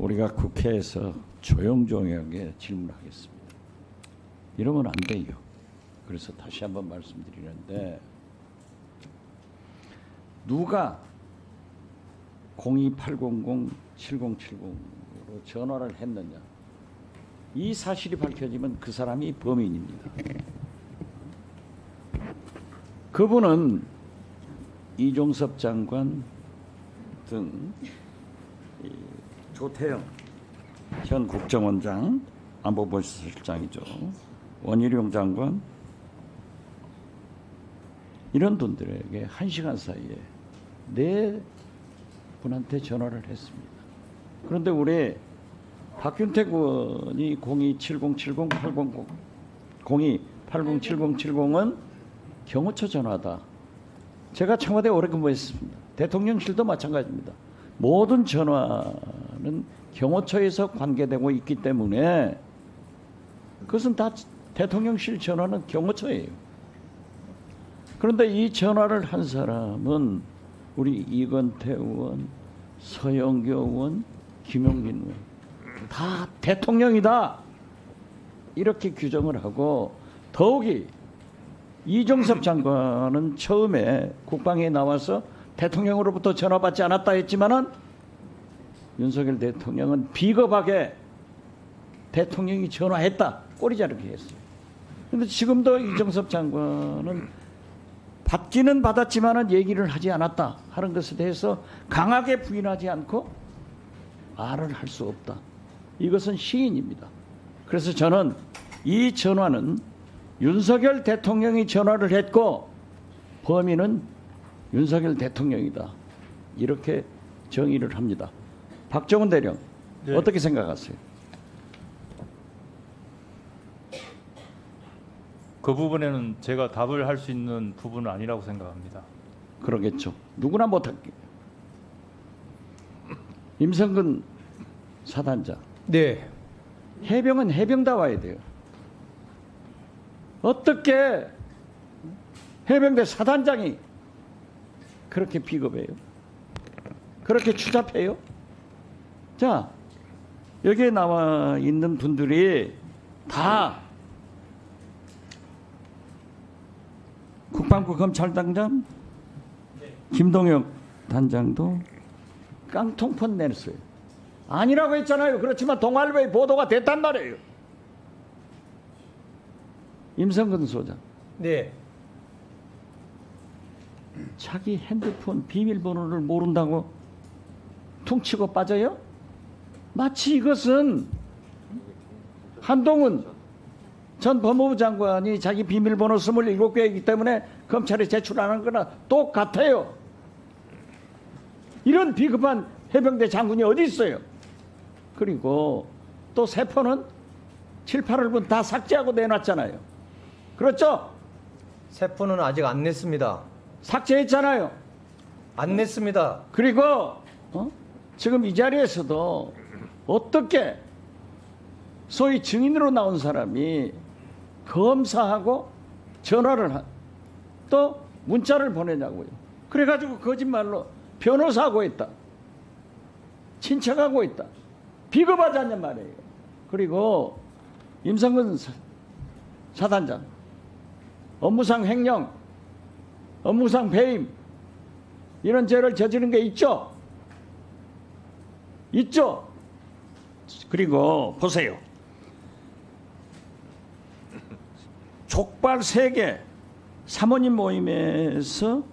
우리가 국회에서 조용조용하게 질문하겠습니다. 이러면 안 돼요. 그래서 다시 한번 말씀드리는데, 누가 02800-7070으로 전화를 했느냐, 이 사실이 밝혀지면 그 사람이 범인입니다. 그분은 이종섭 장관 등 조태영 현 국정원장, 안보보실장이죠, 원희룡 장관, 이런 분들에게 1시간 사이에 4분한테 전화를 했습니다. 그런데 우리 박균택 의원이 028070은 경호처 전화다. 제가 청와대 오래 근무했습니다. 대통령실도 마찬가지입니다. 모든 전화는 경호처에서 관계되고 있기 때문에 그것은 다 대통령실 전화는 경호처예요. 그런데 이 전화를 한 사람은 우리 이건태 의원, 서영교 의원, 김용민 의원, 다 대통령이다, 이렇게 규정을 하고, 더욱이 이종섭 장관은 처음에 국방에 나와서 대통령으로부터 전화 받지 않았다 했지만은 윤석열 대통령은 비겁하게 대통령이 전화했다, 꼬리 자르기 했어요. 그런데 지금도 이종섭 장관은 받기는 받았지만은 얘기를 하지 않았다 하는 것에 대해서 강하게 부인하지 않고 말을 할 수 없다. 이것은 시인입니다. 그래서 저는 이 전화는 윤석열 대통령이 전화를 했고 범인은 윤석열 대통령이다, 이렇게 정의를 합니다. 박정훈 대령, 네, 어떻게 생각하세요? 그 부분에는 제가 답을 할 수 있는 부분은 아니라고 생각합니다. 그러겠죠. 누구나 못할게요. 임성근 사단장. 네. 해병은 해병다워야 돼요. 어떻게 해병대 사단장이 그렇게 비겁해요? 그렇게 추잡해요? 자, 여기에 나와 있는 분들이 다 국방부 검찰단장, 김동혁 단장도 깡통폰 냈어요. 아니라고 했잖아요. 그렇지만 동아일보에 보도가 됐단 말이에요. 임성근 소장, 네. 자기 핸드폰 비밀번호를 모른다고 퉁치고 빠져요? 마치 이것은 한동훈 전 법무부 장관이 자기 비밀번호 27개이기 때문에 검찰에 제출하는 거나 똑같아요. 이런 비겁한 해병대 장군이 어디 있어요? 그리고 또 세포는 7, 8월분 다 삭제하고 내놨잖아요. 그렇죠? 세포는 아직 안 냈습니다. 삭제했잖아요. 안 냈습니다. 그리고 지금 이 자리에서도 어떻게 소위 증인으로 나온 사람이 검사하고 전화를 또 문자를 보내냐고요. 그래가지고 거짓말로 변호사하고 있다, 친척하고 있다, 비겁하지 않냐 말이에요. 그리고 임성근 사단장 업무상 횡령, 업무상 배임, 이런 죄를 저지른 게 있죠? 있죠? 그리고 보세요. 족발 3개 사모님 모임에서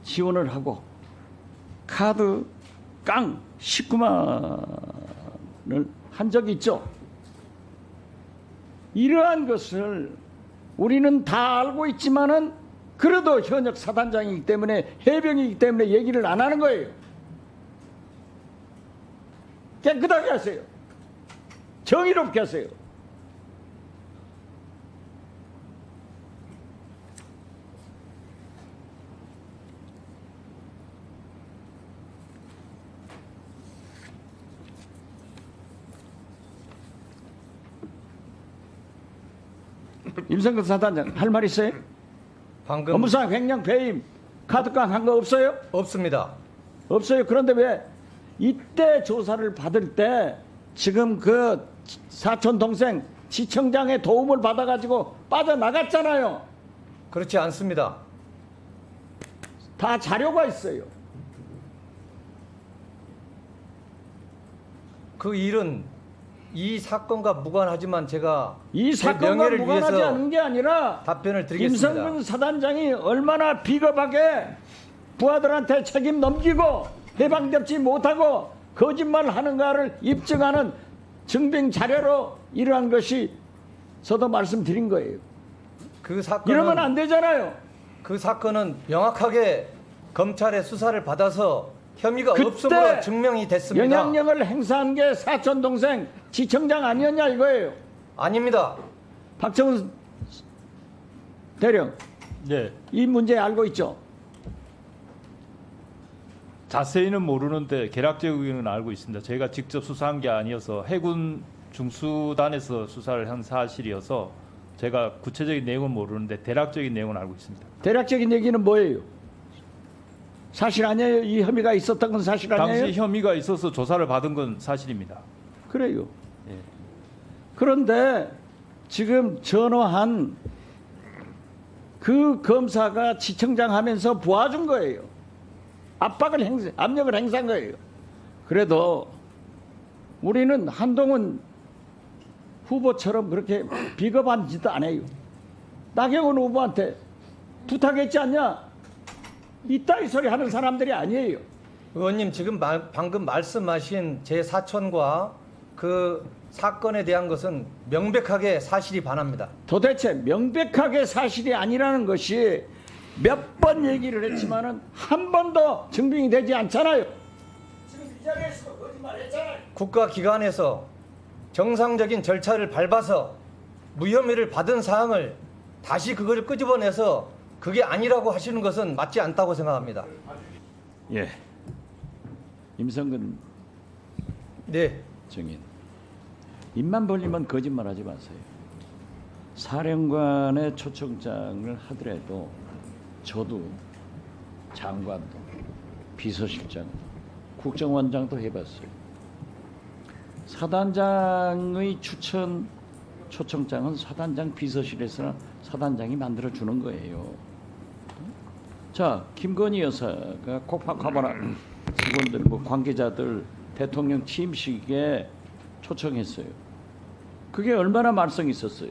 지원을 하고 카드 깡 19만을 한 적이 있죠. 이러한 것을 우리는 다 알고 있지만은 그래도 현역 사단장이기 때문에, 해병이기 때문에 얘기를 안 하는 거예요. 깨끗하게 하세요. 정의롭게 하세요. 임성근 사단장 할 말 있어요? 방금 업무상 횡령 배임 카드깡 한 거 없어요? 없습니다. 없어요. 그런데 왜 이때 조사를 받을 때 지금 그 사촌 동생 지청장의 도움을 받아가지고 빠져나갔잖아요. 그렇지 않습니다. 다 자료가 있어요. 그 일은 이 사건과 무관하지만 제가 이 제 사건과 명예를 무관하지 위해서 않은 게 아니라 답변을 드리겠습니다. 김성근 사단장이 얼마나 비겁하게 부하들한테 책임 넘기고 해방되지 못하고 거짓말하는가를 입증하는 증빙 자료로 이러한 것이 저도 말씀드린 거예요. 그 사건은 이러면 안 되잖아요. 그 사건은 명확하게 검찰의 수사를 받아서 혐의가 그때 없음으로 증명이 됐습니다. 영향력을 행사한 게 사촌 동생 지청장 아니었냐 이거예요. 아닙니다. 박정훈 대령 예, 이 문제 알고 있죠? 자세히는 모르는데 개략적으로는 알고 있습니다. 제가 직접 수사한 게 아니어서 해군 중수단에서 수사를 한 사실이어서 제가 구체적인 내용은 모르는데 대략적인 내용은 알고 있습니다. 대략적인 얘기는 뭐예요? 사실 아니에요? 이 혐의가 있었던 건 사실 아니에요? 당시 혐의가 있어서 조사를 받은 건 사실입니다. 그래요. 예. 그런데 지금 전화한 그 검사가 지청장 하면서 도와준 거예요. 압력을 행사한 거예요. 그래도 우리는 한동훈 후보처럼 그렇게 비겁한 짓도 안 해요. 나경원 후보한테 부탁했지 않냐? 이따위 소리 하는 사람들이 아니에요. 의원님 지금 방금 말씀하신 제 사촌과 그 사건에 대한 것은 명백하게 사실이 반합니다. 도대체 명백하게 사실이 아니라는 것이 몇 번 얘기를 했지만은 한 번도 증빙이 되지 않잖아요. 지금 이 자리에서 거짓말했잖아요. 국가기관에서 정상적인 절차를 밟아서 무혐의를 받은 사항을 다시 그걸 끄집어내서 그게 아니라고 하시는 것은 맞지 않다고 생각합니다. 예. 임성근 네, 증인. 입만 벌리면 거짓말하지 마세요. 사령관의 초청장을 하더라도 저도 장관도 비서실장, 국정원장도 해봤어요. 사단장의 추천 초청장은 사단장 비서실에서 사단장이 만들어 주는 거예요. 자, 김건희 여사가 콕팍카바라 직원들, 뭐 관계자들 대통령 취임식에 초청했어요. 그게 얼마나 말썽이 있었어요.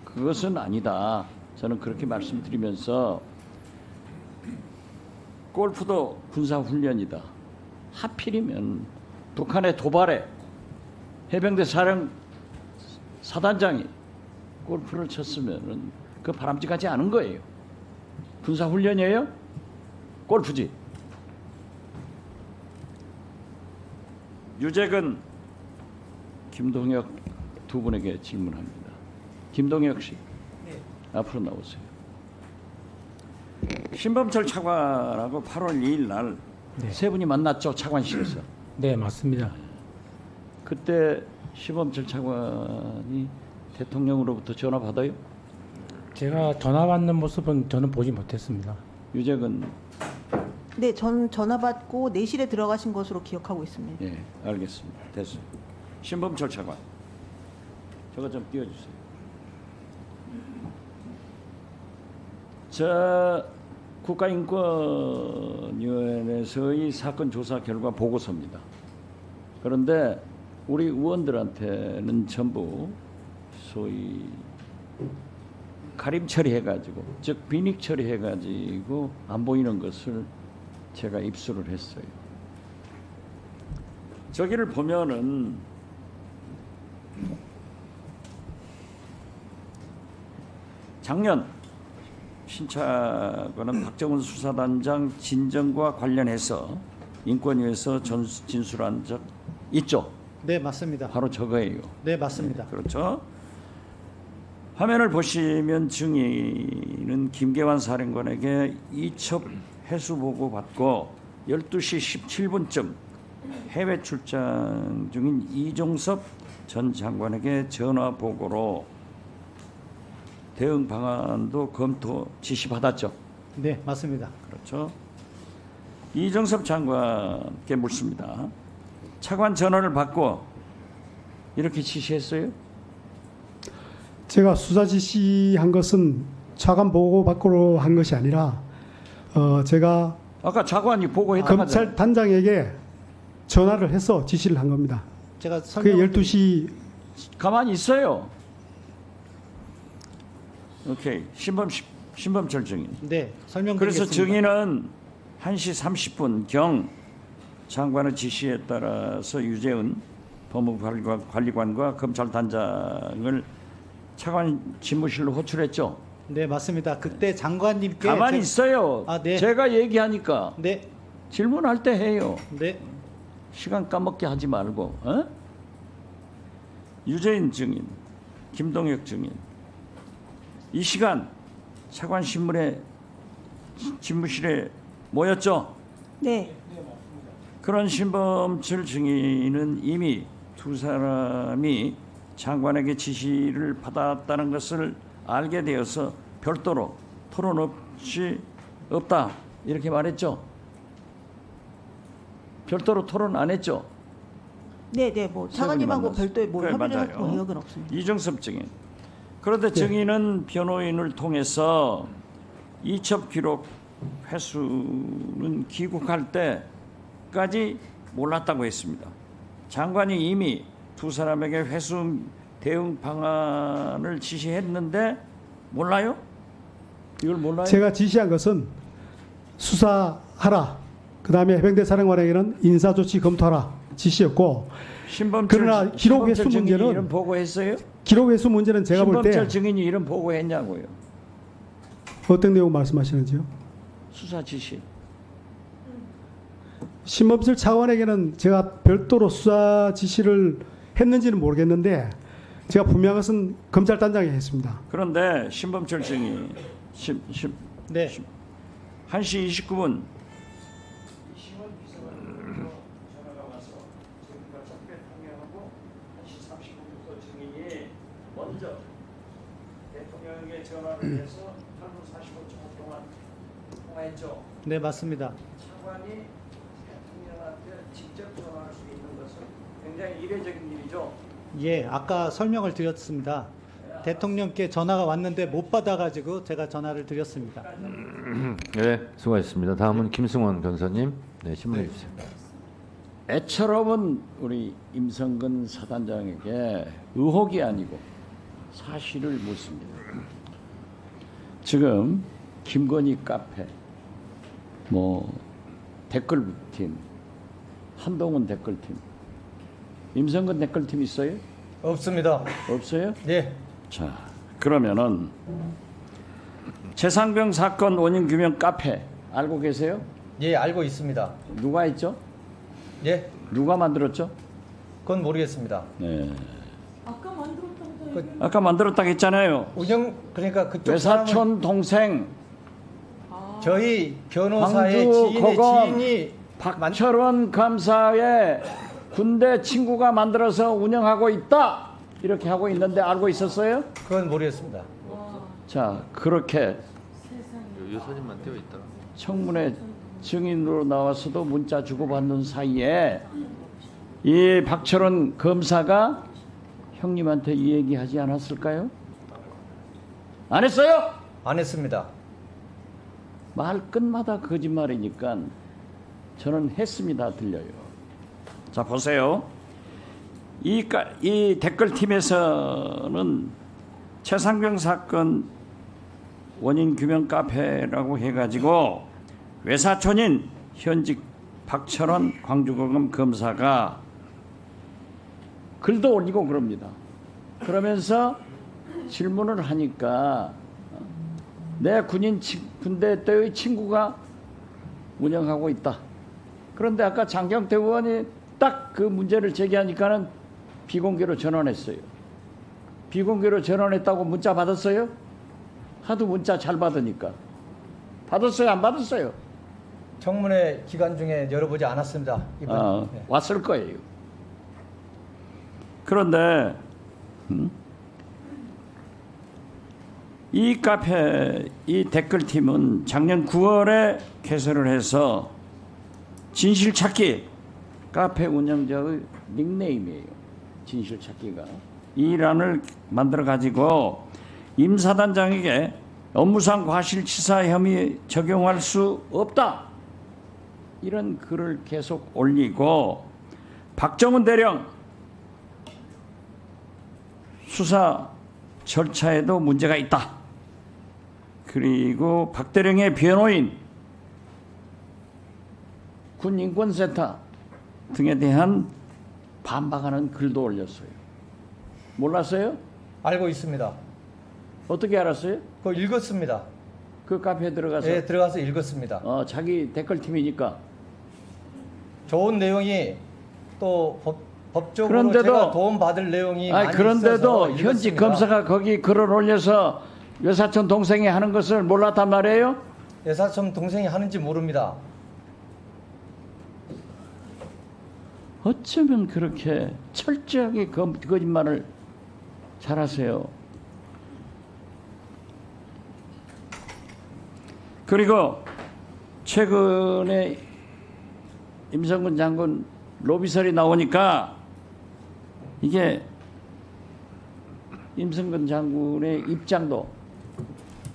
그것은 아니다. 저는 그렇게 말씀드리면서 골프도 군사훈련이다. 하필이면 북한의 도발에 해병대 사단장이 골프를 쳤으면은 그 바람직하지 않은 거예요. 군사훈련이에요? 골프지. 유재근, 김동혁 두 분에게 질문합니다. 김동혁 씨, 네. 앞으로 나오세요. 신범철 차관하고 8월 2일 날 세 네. 분이 만났죠, 차관실에서. 네, 맞습니다. 그때 신범철 차관이 대통령으로부터 전화 받아요? 제가 전화 받는 모습은 저는 보지 못했습니다. 유재근, 네, 전 전화 받고 내실에 들어가신 것으로 기억하고 있습니다. 예, 알겠습니다. 됐어요. 신범철 차관, 저거 좀 띄워주세요. 자, 국가인권위원회에서의 사건 조사 결과 보고서입니다. 그런데 우리 의원들한테는 전부 소위 가림 처리해가지고, 즉 비닉 처리해가지고 안 보이는 것을 제가 입수를 했어요. 저기를 보면은 작년 신차관은 박정훈 수사단장 진정과 관련해서 인권위에서 진술한 적 있죠? 네, 맞습니다. 바로 저거예요. 네, 맞습니다. 그렇죠? 화면을 보시면 증인은 김계환 사령관에게 이첩 해수 보고 받고 12시 17분쯤 해외 출장 중인 이종섭 전 장관에게 전화 보고로 대응 방안도 검토 지시 받았죠. 네, 맞습니다. 그렇죠? 이정섭 장관께 묻습니다. 차관 전화를 받고 이렇게 지시했어요? 제가 수사 지시한 것은 차관 보고 받고로 한 것이 아니라 제가 아까 차관이 보고했다고 하잖아요. 검찰 단장에게 전화를 해서 지시를 한 겁니다. 제가 그게 설명 12시 가만히 있어요. 오케이. 신범철 증인. 네, 설명드리겠습니다. 그래서 증인은 1시 30분 경 장관의 지시에 따라서 유재은 법무관리관과 검찰단장을 차관 집무실로 호출했죠. 네, 맞습니다. 그때 장관님께 가만히 있어요. 아, 네. 제가 얘기하니까 네, 질문할 때 해요. 네, 시간 까먹게 하지 말고. 어? 유재인 증인, 김동혁 증인. 이 시간 차관 집무실에 모였죠. 네. 그런 신범철 증인은 이미 두 사람이 장관에게 지시를 받았다는 것을 알게 되어서 별도로 토론 없이 없다 이렇게 말했죠. 별도로 토론 안 했죠. 네, 네. 뭐 차관님하고 만났어요. 별도의 뭐 그래, 협의를 할 맞아요. 의혹은 없습니다. 이정섭 증인. 그런데 증인은 변호인을 통해서 이첩 기록 회수는 귀국할 때까지 몰랐다고 했습니다. 장관이 이미 두 사람에게 회수 대응 방안을 지시했는데 몰라요? 이걸 몰라요? 제가 지시한 것은 수사하라. 그다음에 해병대 사령관에게는 인사조치 검토하라 지시였고 그러나 기록 회수 증인이 문제는 이런 보고했어요? 기록 회수 문제는 제가 볼 때 신범철 증인이 이런 보고했냐고요? 어떤 내용 말씀하시는지요? 수사 지시. 신범철 차관에게는 제가 별도로 수사 지시를 했는지는 모르겠는데 제가 분명한 것은 검찰단장이 했습니다. 그런데 신범철 증인 네. 1시 29분 먼저 대통령에게 전화를 해서 8분 45초 동안 통화했죠. 네, 맞습니다. 차관이 대통령한테 직접 전화할 수 있는 것은 굉장히 이례적인 일이죠. 예, 아까 설명을 드렸습니다. 대통령께 전화가 왔는데 못 받아가지고 제가 전화를 드렸습니다. 네, 수고하셨습니다. 다음은 김승원 변호사님, 네, 신문해 주세요. 애처로운 우리 임성근 사단장에게 의혹이 아니고 사실을 묻습니다. 지금 김건희 카페, 뭐 댓글팀, 한동훈 댓글팀, 임성근 댓글팀 있어요? 없습니다. 없어요? 네, 자, 그러면은 최상병 사건 원인 규명 카페 알고 계세요? 예, 알고 있습니다. 누가 했죠? 예, 누가 만들었죠? 그건 모르겠습니다. 네. 그 아까 만들었다고 했잖아요. 그러니까 그쪽 사람은 외사촌 동생 저희 변호사의 광주 지인의 고검 지인이 박철원 감사의 군대 친구가 만들어서 운영하고 있다 이렇게 하고 있는데 알고 있었어요? 그건 모르겠습니다. 자, 그렇게 이 사진만 띄어 있다. 청문회 증인으로 나와서도 문자 주고받는 사이에 이 박철원 검사가 형님한테 이 얘기 하지 않았을까요? 안 했어요? 안 했습니다. 말 끝마다 거짓말이니까 저는 했습니다 들려요. 자, 보세요. 이 댓글팀에서는 최상병 사건 원인 규명 카페라고 해가지고 외사촌인 현직 박철원 광주고검 검사가 글도 올리고 그럽니다. 그러면서 질문을 하니까 내 군대 때의 친구가 운영하고 있다. 그런데 아까 장경태 의원이 딱 그 문제를 제기하니까는 비공개로 전환했어요. 비공개로 전환했다고 문자 받았어요? 하도 문자 잘 받으니까. 받았어요? 안 받았어요? 청문회 기간 중에 열어보지 않았습니다. 이번. 네. 왔을 거예요. 그런데 이 카페, 이 댓글팀은 작년 9월에 개설을 해서 진실찾기 카페 운영자의 닉네임이에요. 진실찾기가 이 일안을 만들어 가지고 임 사단장에게 업무상 과실치사 혐의 적용할 수 없다 이런 글을 계속 올리고 박정훈 대령 수사 절차에도 문제가 있다. 그리고 박 대령의 변호인 군인권센터 등에 대한 반박하는 글도 올렸어요. 몰랐어요? 알고 있습니다. 어떻게 알았어요? 그거 읽었습니다. 그 카페에 들어가서 예, 들어가서 읽었습니다. 자기 댓글팀이니까. 좋은 내용이 또 법적으로 그런데도- 제가 도움 받을 내용이 아니, 많이 그런데도 있어서 현직 읽었습니다. 검사가 거기 글을 올려서 외사촌 동생이 하는 것을 몰랐단 말이에요? 예사촌 동생이 하는지 모릅니다. 어쩌면 그렇게 철저하게 거짓말을 잘하세요. 그리고 최근에 임성근 장군 로비설이 나오니까 이게 임성근 장군의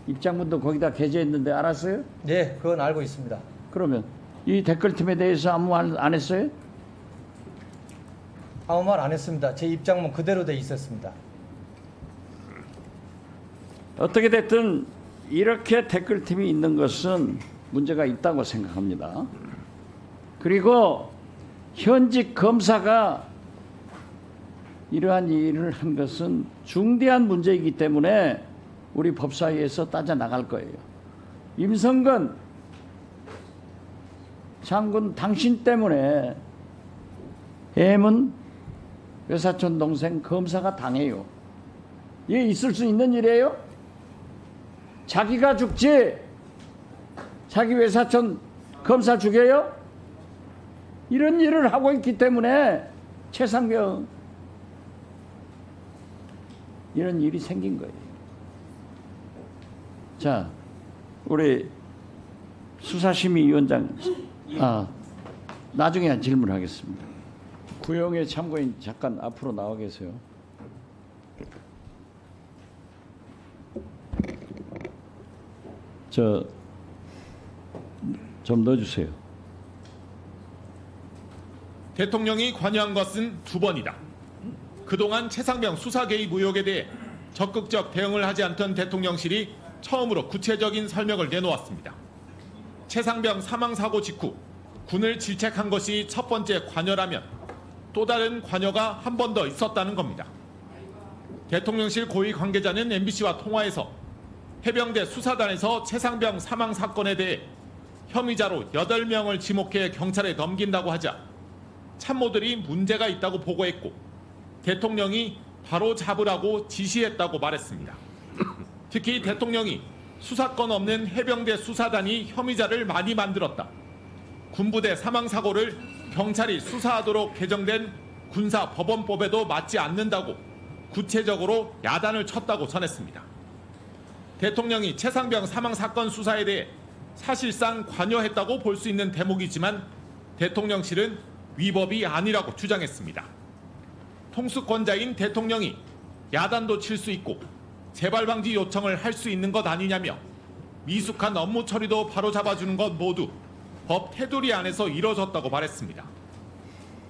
입장문도 거기다 게재했는데 알았어요? 예, 그건 알고 있습니다. 그러면 이 댓글팀에 대해서 아무 말 안 했어요? 아무 말 안 했습니다. 제 입장문 그대로 돼 있었습니다. 어떻게 됐든 이렇게 댓글팀이 있는 것은 문제가 있다고 생각합니다. 그리고 현직 검사가 이러한 일을 한 것은 중대한 문제이기 때문에 우리 법사위에서 따져 나갈 거예요. 임성근 장군 당신 때문에 M은 외사촌 동생 검사가 당해요. 이게 있을 수 있는 일이에요? 자기가 죽지 자기 외사촌 검사 죽여요? 이런 일을 하고 있기 때문에 최상병 이런 일이 생긴 거예요. 자, 우리 수사심의위원장 나중에 질문하겠습니다. 구형의 참고인 잠깐 앞으로 나와 계세요. 좀 넣어주세요. 대통령이 관여한 것은 2번이다. 그동안 최상병 수사 개입 의혹에 대해 적극적 대응을 하지 않던 대통령실이 처음으로 구체적인 설명을 내놓았습니다. 최상병 사망 사고 직후 군을 질책한 것이 첫 번째 관여라면 또 다른 관여가 한 번 더 있었다는 겁니다. 대통령실 고위 관계자는 MBC와 통화에서 해병대 수사단에서 최상병 사망 사건에 대해 혐의자로 8명을 지목해 경찰에 넘긴다고 하자 참모들이 문제가 있다고 보고했고 대통령이 바로 잡으라고 지시했다고 말했습니다. 특히 대통령이 수사권 없는 해병대 수사단이 혐의자를 많이 만들었다. 군부대 사망 사고를 경찰이 수사하도록 개정된 군사법원법에도 맞지 않는다고 구체적으로 야단을 쳤다고 전했습니다. 대통령이 최상병 사망 사건 수사에 대해 사실상 관여했다고 볼 수 있는 대목이지만 대통령실은 위법이 아니라고 주장했습니다. 통수권자인 대통령이 야단도 칠 수 있고 재발 방지 요청을 할 수 있는 것 아니냐며 미숙한 업무 처리도 바로잡아주는 것 모두 법 테두리 안에서 이뤄졌다고 말했습니다.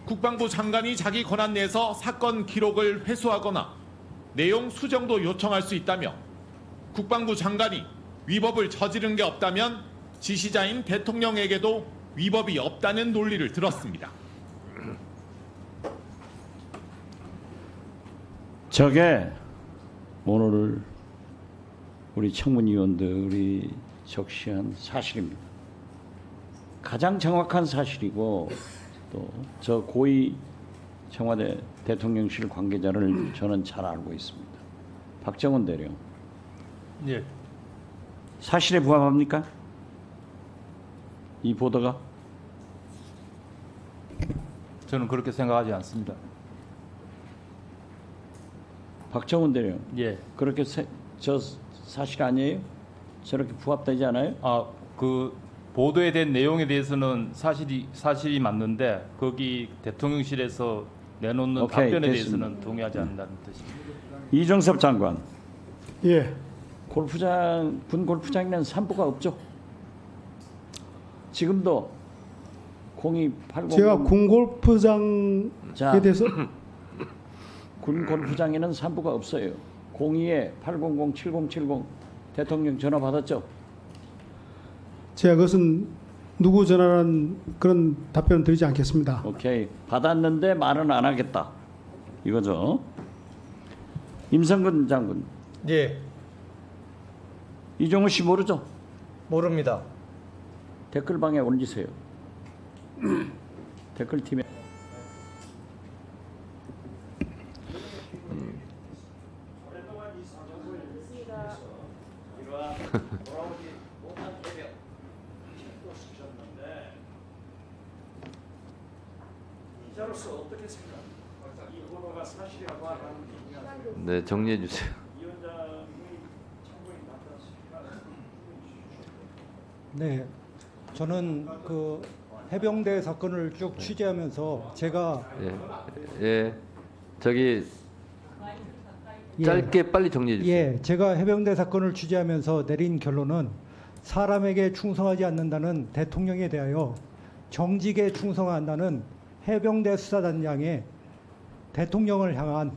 국방부 장관이 자기 권한 내에서 사건 기록을 회수하거나 내용 수정도 요청할 수 있다며 국방부 장관이 위법을 저지른 게 없다면 지시자인 대통령에게도 위법이 없다는 논리를 들었습니다. 저게 오늘 우리 청문위원들이 적시한 사실입니다. 가장 정확한 사실이고 또 저 고위 청와대 대통령실 관계자를 저는 잘 알고 있습니다. 박정훈 대령 예, 사실에 부합합니까? 이 보도가? 저는 그렇게 생각하지 않습니다. 박정훈 대령 예, 그렇게 저 사실 아니에요? 저렇게 부합되지 않아요? 그 보도에 된 내용에 대해서는 사실이 맞는데 거기 대통령실에서 내놓는 오케이, 답변에 됐습니다. 대해서는 동의하지 않는다는 뜻입니다. 이정섭 장관, 예, 골프장 군 골프장에는 산부가 없죠? 지금도 02800 제가 군 골프장에 자, 대해서 군 골프장에는 산부가 없어요. 02-800-7070 대통령 전화 받았죠? 제가 그것은 누구 전화라는 그런 답변을 드리지 않겠습니다. 오케이, 받았는데 말은 안 하겠다 이거죠. 임성근 장군, 예, 이종우 씨 모르죠? 모릅니다. 댓글방에 올리세요. 댓글팀에. 기자로서 어떻게 생각합니까? 이 보도가 사실이라고 하는 네, 정리해 주세요. 위원장의 참고인 맞지 않습니까? 네, 저는 그 해병대 사건을 쭉 취재하면서 제가 예, 예, 저기 짧게 빨리 정리해 주세요. 예, 제가 해병대 사건을 취재하면서 내린 결론은 사람에게 충성하지 않는다는 대통령에 대하여 정직에 충성한다는 해병대 수사단장의 대통령을 향한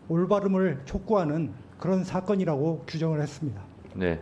올바름을 촉구하는 그런 사건이라고 규정을 했습니다. 네.